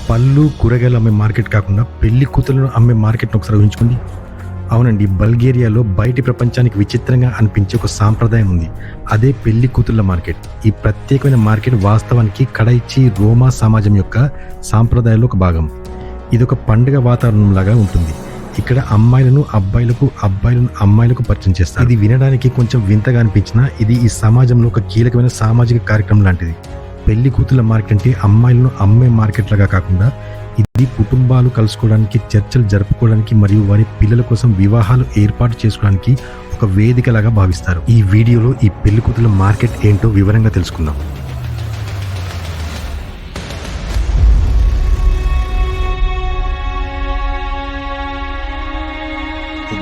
పళ్ళు కూరగాయలు అమ్మే మార్కెట్ కాకుండా పెళ్లి కూతులను అమ్మే మార్కెట్ను ఒకసారి ఊహించుకోండి. అవునండి, బల్గేరియాలో బయటి ప్రపంచానికి విచిత్రంగా అనిపించే ఒక సాంప్రదాయం ఉంది. అదే పెళ్లి కూతుళ్ళ మార్కెట్. ఈ ప్రత్యేకమైన మార్కెట్ వాస్తవానికి కడైచి రోమా సమాజం యొక్క సాంప్రదాయాల్లో ఒక భాగం. ఇదొక పండుగ వాతావరణం లాగా ఉంటుంది. ఇక్కడ అమ్మాయిలను అబ్బాయిలకు, అబ్బాయిలను అమ్మాయిలకు పరిచయం చేస్తారు. ఇది వినడానికి కొంచెం వింతగా అనిపించినా ఇది ఈ సమాజంలో ఒక కీలకమైన సామాజిక కార్యక్రమం లాంటిది. పెళ్లి కూతుళ్ళ మార్కెట్ అంటే అమ్మాయిలను అమ్మే మార్కెట్ లాగా కాకుండా ఇది కుటుంబాలు కలుసుకోవడానికి, చర్చలు జరుపుకోవడానికి మరియు వారి పిల్లల కోసం వివాహాలు ఏర్పాటు చేసుకోవడానికి ఒక వేదిక లాగా భావిస్తారు. ఈ వీడియోలో ఈ పెళ్లి కూతుళ్ళ మార్కెట్ ఏంటో వివరంగా తెలుసుకుందాం.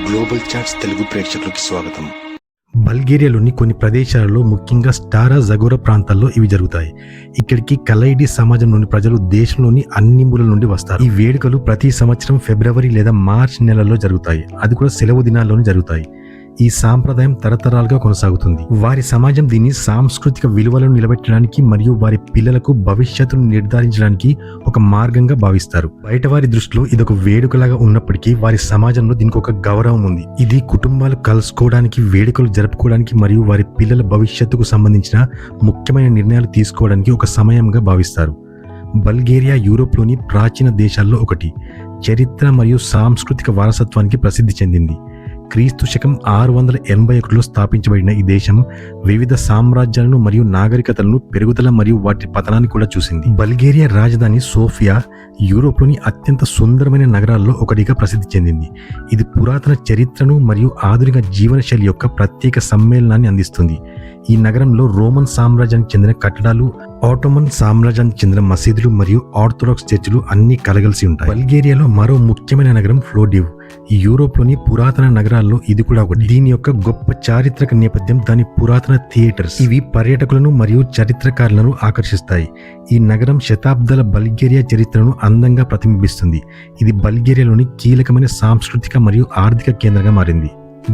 గ్లోబల్ చాట్స్ తెలుగు ప్రేక్షకులకి స్వాగతం. బల్గేరియాలోని కొన్ని ప్రదేశాలలో, ముఖ్యంగా స్టారా జగోరా ప్రాంతాల్లో ఇవి జరుగుతాయి. ఇక్కడికి కలైడి సమాజం నుండి ప్రజలు దేశంలోని అన్ని మూలల నుండి వస్తారు. ఈ వేడుకలు ప్రతి సంవత్సరం ఫిబ్రవరి లేదా మార్చ్ నెలల్లో జరుగుతాయి. అది కూడా సెలవు దినాల్లోనే జరుగుతాయి. ఈ సాంప్రదాయం తరతరాలుగా కొనసాగుతుంది. వారి సమాజం దీన్ని సాంస్కృతిక విలువలను నిలబెట్టడానికి మరియు వారి పిల్లలకు భవిష్యత్తును నిర్ధారించడానికి ఒక మార్గంగా భావిస్తారు. బయట వారి దృష్టిలో ఇదొక వేడుకలాగా ఉన్నప్పటికీ వారి సమాజంలో దీనికి ఒక గౌరవం ఉంది. ఇది కుటుంబాలు కలుసుకోవడానికి, వేడుకలు జరుపుకోవడానికి మరియు వారి పిల్లల భవిష్యత్తుకు సంబంధించిన ముఖ్యమైన నిర్ణయాలు తీసుకోవడానికి ఒక సమయంగా భావిస్తారు. బల్గేరియా యూరోప్లోని ప్రాచీన దేశాల్లో ఒకటి. చరిత్ర మరియు సాంస్కృతిక వారసత్వానికి ప్రసిద్ధి చెందింది. క్రీస్తు శకం 681లో స్థాపించబడిన ఈ దేశం వివిధ సామ్రాజ్యాలను మరియు నాగరికతలను పెరుగుదల మరియు వాటి పతనాన్ని కూడా చూసింది. బల్గేరియా రాజధాని సోఫియా యూరోప్లోని అత్యంత సుందరమైన నగరాల్లో ఒకటిగా ప్రసిద్ధి చెందింది. ఇది పురాతన చరిత్రను మరియు ఆధునిక జీవనశైలి యొక్క ప్రత్యేక సమ్మేళనాన్ని అందిస్తుంది. ఈ నగరంలో రోమన్ సామ్రాజ్యానికి చెందిన కట్టడాలు, ఆటోమన్ సామ్రాజ్యానికి చెందిన మసీదులు మరియు ఆర్థోడాక్స్ చర్చిలు అన్ని కలగలిసి ఉంటాయి. బల్గేరియాలో మరో ముఖ్యమైన నగరం ప్లోడివ్. ఈ యూరోప్లోని పురాతన నగరాల్లో ఇది కూడా ఒకటి. దీని యొక్క గొప్ప చారిత్రక నేపథ్యం దాని పురాతన థియేటర్స్. ఇవి పర్యాటకులను మరియు చరిత్రకారులను ఆకర్షిస్తాయి. ఈ నగరం శతాబ్దాల బల్గేరియా చరిత్రను అందంగా ప్రతిబింబిస్తుంది. ఇది బల్గేరియాలోని కీలకమైన సాంస్కృతిక మరియు ఆర్థిక కేంద్రంగా మారింది.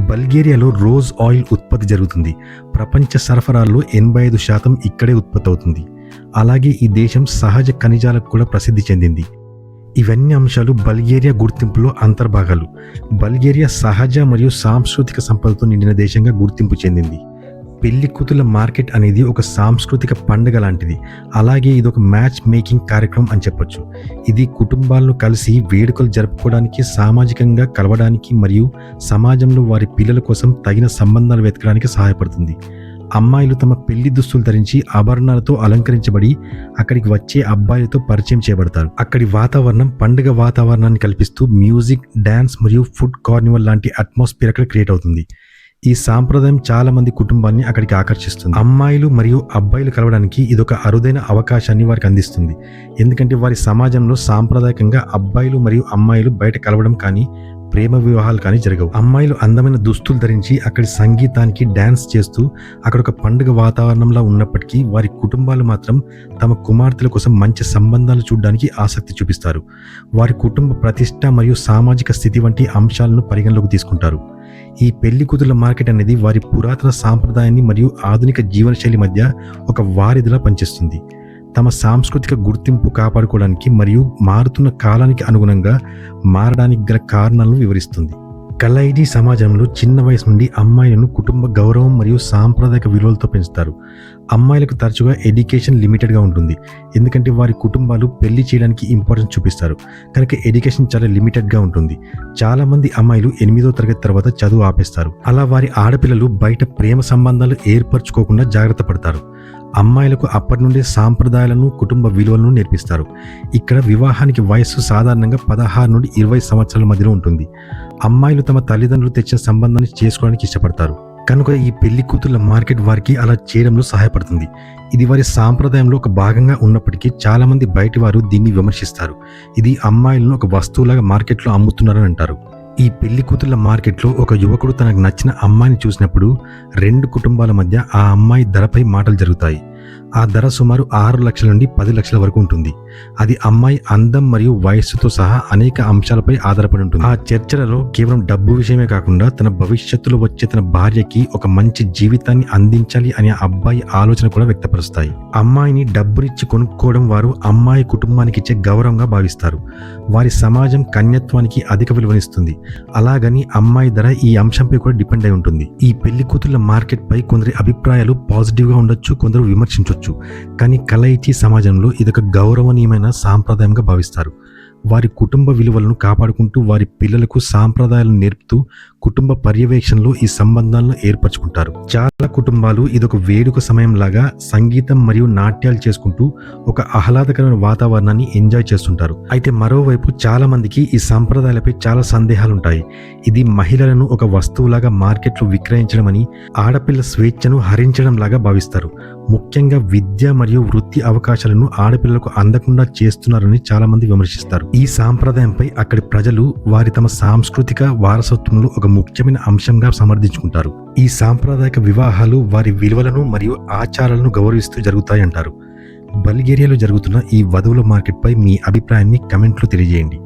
బల్గేరియాలో రోజ్ ఆయిల్ ఉత్పత్తి జరుగుతుంది. ప్రపంచ సరఫరాల్లో 85% ఇక్కడే ఉత్పత్తి అవుతుంది. అలాగే ఈ దేశం సహజ ఖనిజాలకు కూడా ప్రసిద్ధి చెందింది. ఇవన్నీ అంశాలు బల్గేరియా గుర్తింపులో అంతర్భాగాలు. బల్గేరియా సహజ మరియు సాంస్కృతిక సంపదతో నిండిన దేశంగా గుర్తింపు చెందింది. పెళ్లి కూతుళ్ళ మార్కెట్ అనేది ఒక సాంస్కృతిక పండుగ లాంటిది. అలాగే ఇది ఒక మ్యాచ్ మేకింగ్ కార్యక్రమం అని చెప్పొచ్చు. ఇది కుటుంబాలను కలిసి వేడుకలు జరుపుకోవడానికి, సామాజికంగా కలవడానికి మరియు సమాజంలో వారి పిల్లల కోసం తగిన సంబంధాలు వెతకడానికి సహాయపడుతుంది. అమ్మాయిలు తమ పెళ్లి దుస్తులు ధరించి ఆభరణాలతో అలంకరించబడి అక్కడికి వచ్చే అబ్బాయిలతో పరిచయం చేయబడతారు. అక్కడి వాతావరణం పండుగ వాతావరణాన్ని కల్పిస్తూ మ్యూజిక్, డాన్స్ మరియు ఫుడ్ కార్నివల్ లాంటి అట్మాస్ఫియర్ అక్కడ క్రియేట్ అవుతుంది. ఈ సాంప్రదాయం చాలా మంది కుటుంబాన్ని అక్కడికి ఆకర్షిస్తుంది. అమ్మాయిలు మరియు అబ్బాయిలు కలవడానికి ఇదొక అరుదైన అవకాశాన్ని వారికి అందిస్తుంది. ఎందుకంటే వారి సమాజంలో సాంప్రదాయకంగా అబ్బాయిలు మరియు అమ్మాయిలు బయట కలవడం కానీ, ప్రేమ వివాహాలు కానీ జరగవు. అమ్మాయిలు అందమైన దుస్తులు ధరించి అక్కడి సంగీతానికి డాన్స్ చేస్తూ అక్కడ ఒక పండుగ వాతావరణంలో ఉన్నప్పటికీ వారి కుటుంబాలు మాత్రం తమ కుమార్తెల కోసం మంచి సంబంధాలు చూడడానికి ఆసక్తి చూపిస్తారు. వారి కుటుంబ ప్రతిష్ట మరియు సామాజిక స్థితి వంటి అంశాలను పరిగణలోకి తీసుకుంటారు. ఈ పెళ్లి కూతుళ్ళ మార్కెట్ అనేది వారి పురాతన సాంప్రదాయాన్ని మరియు ఆధునిక జీవనశైలి మధ్య ఒక వారిదిలా పనిచేస్తుంది. తమ సాంస్కృతిక గుర్తింపు కాపాడుకోవడానికి మరియు మారుతున్న కాలానికి అనుగుణంగా మారడానికి గల కారణాలను వివరిస్తుంది. కలైడి సమాజంలో చిన్న వయసు నుండి అమ్మాయిలను కుటుంబ గౌరవం మరియు సాంప్రదాయక విలువలతో పెంచుతారు. అమ్మాయిలకు తరచుగా ఎడ్యుకేషన్ లిమిటెడ్గా ఉంటుంది. ఎందుకంటే వారి కుటుంబాలు పెళ్లి చేయడానికి ఇంపార్టెన్స్ చూపిస్తారు కనుక ఎడ్యుకేషన్ చాలా లిమిటెడ్గా ఉంటుంది. చాలా మంది అమ్మాయిలు 8వ తరగతి తర్వాత చదువు ఆపేస్తారు. అలా వారి ఆడపిల్లలు బయట ప్రేమ సంబంధాలు ఏర్పరచుకోకుండా జాగ్రత్త పడతారు. అమ్మాయిలకు అప్పటి నుండే సాంప్రదాయాలను, కుటుంబ విలువలను నేర్పిస్తారు. ఇక్కడ వివాహానికి వయస్సు సాధారణంగా 16 నుండి 20 సంవత్సరాల మధ్యలో ఉంటుంది. అమ్మాయిలు తమ తల్లిదండ్రులు తెచ్చిన సంబంధాన్ని చేసుకోవడానికి ఇష్టపడతారు కనుక ఈ పెళ్లి కూతుళ్ళ మార్కెట్ వారికి అలా చేయడంలో సహాయపడుతుంది. ఇది వారి సాంప్రదాయంలో ఒక భాగంగా ఉన్నప్పటికీ చాలా మంది బయటి వారు దీన్ని విమర్శిస్తారు. ఇది అమ్మాయిలను ఒక వస్తువులాగా మార్కెట్లో అమ్ముతున్నారని అంటారు. ఈ పెళ్లి కూతుళ్ళ మార్కెట్లో ఒక యువకుడు తనకు నచ్చిన అమ్మాయిని చూసినప్పుడు 2 కుటుంబాల మధ్య ఆ అమ్మాయి ధరపై మాటలు జరుగుతాయి. ఆ ధర సుమారు 6 లక్షల నుండి 10 లక్షల వరకు ఉంటుంది. అది అమ్మాయి అందం మరియు వయస్సుతో సహా అనేక అంశాలపై ఆధారపడి ఉంటుంది. ఆ చర్చలలో కేవలం డబ్బు విషయమే కాకుండా తన భవిష్యత్తులో వచ్చే తన భార్యకి ఒక మంచి జీవితాన్ని అందించాలి అనే అబ్బాయి ఆలోచన కూడా వ్యక్తపరుస్తాయి. అమ్మాయిని డబ్బునిచ్చి కొనుక్కోవడం వారు అమ్మాయి కుటుంబానికి ఇచ్చే గౌరవంగా భావిస్తారు. వారి సమాజం కన్యత్వానికి అధిక విలువనిస్తుంది. అలాగని అమ్మాయి ధర ఈ అంశంపై కూడా డిపెండ్ అయి ఉంటుంది. ఈ పెళ్లి కూతుళ్ల మార్కెట్ పై కొందరి అభిప్రాయాలు పాజిటివ్ గా ఉండొచ్చు, కొందరు విమర్శించవచ్చు. కానీ కలయిచి సమాజంలో ఇదొక గౌరవనీయమైన సాంప్రదాయంగా భావిస్తారు. వారి కుటుంబ విలువలను కాపాడుకుంటూ వారి పిల్లలకు సాంప్రదాయాలను నేర్పుతూ కుటుంబ పర్యవేక్షణలో ఈ సంబంధాలను ఏర్పరచుకుంటారు. చాలా కుటుంబాలు ఇదొక వేడుక సమయంలాగా సంగీతం మరియు నాట్యాలు చేసుకుంటూ ఒక ఆహ్లాదకరమైన వాతావరణాన్ని ఎంజాయ్ చేస్తుంటారు. అయితే మరోవైపు చాలా మందికి ఈ సంప్రదాయాలపై చాలా సందేహాలుంటాయి. ఇది మహిళలను ఒక వస్తువులాగా మార్కెట్లో విక్రయించడం అని, ఆడపిల్ల స్వేచ్ఛను హరించడం లాగా భావిస్తారు. ముఖ్యంగా విద్య మరియు వృత్తి అవకాశాలను ఆడపిల్లలకు అందకుండా చేస్తున్నారని చాలా మంది విమర్శిస్తారు. ఈ సాంప్రదాయంపై అక్కడి ప్రజలు వారి తమ సాంస్కృతిక వారసత్వంలో ఒక ముఖ్యమైన అంశంగా సమర్థించుకుంటారు. ఈ సాంప్రదాయక వివాహాలు వారి విలువలను మరియు ఆచారాలను గౌరవిస్తూ జరుగుతాయంటారు. బల్గేరియాలో జరుగుతున్న ఈ వధువుల మార్కెట్పై మీ అభిప్రాయాన్ని కమెంట్లో తెలియజేయండి.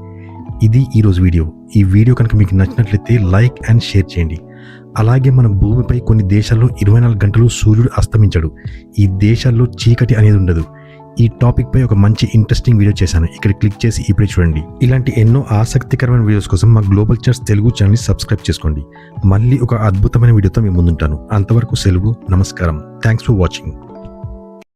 ఇది ఈరోజు వీడియో. ఈ వీడియో కనుక మీకు నచ్చినట్లయితే లైక్ అండ్ షేర్ చేయండి. అలాగే మన భూమిపై కొన్ని దేశాల్లో 24 గంటలు సూర్యుడు అస్తమించడు. ఈ దేశాల్లో చీకటి అనేది ఉండదు. ఈ టాపిక్ పై ఒక మంచి ఇంట్రెస్టింగ్ వీడియో చేశాను. ఇక్కడ క్లిక్ చేసి ఇప్పుడే చూడండి. ఇలాంటి ఎన్నో ఆసక్తికరమైన వీడియోస్ కోసం మా గ్లోబల్ చాట్స్ తెలుగు ఛానల్ని సబ్స్క్రైబ్ చేసుకోండి. మళ్ళీ ఒక అద్భుతమైన వీడియోతో మీ ముందుంటాను. అంతవరకు సెలవు. నమస్కారం. Thanks for watching.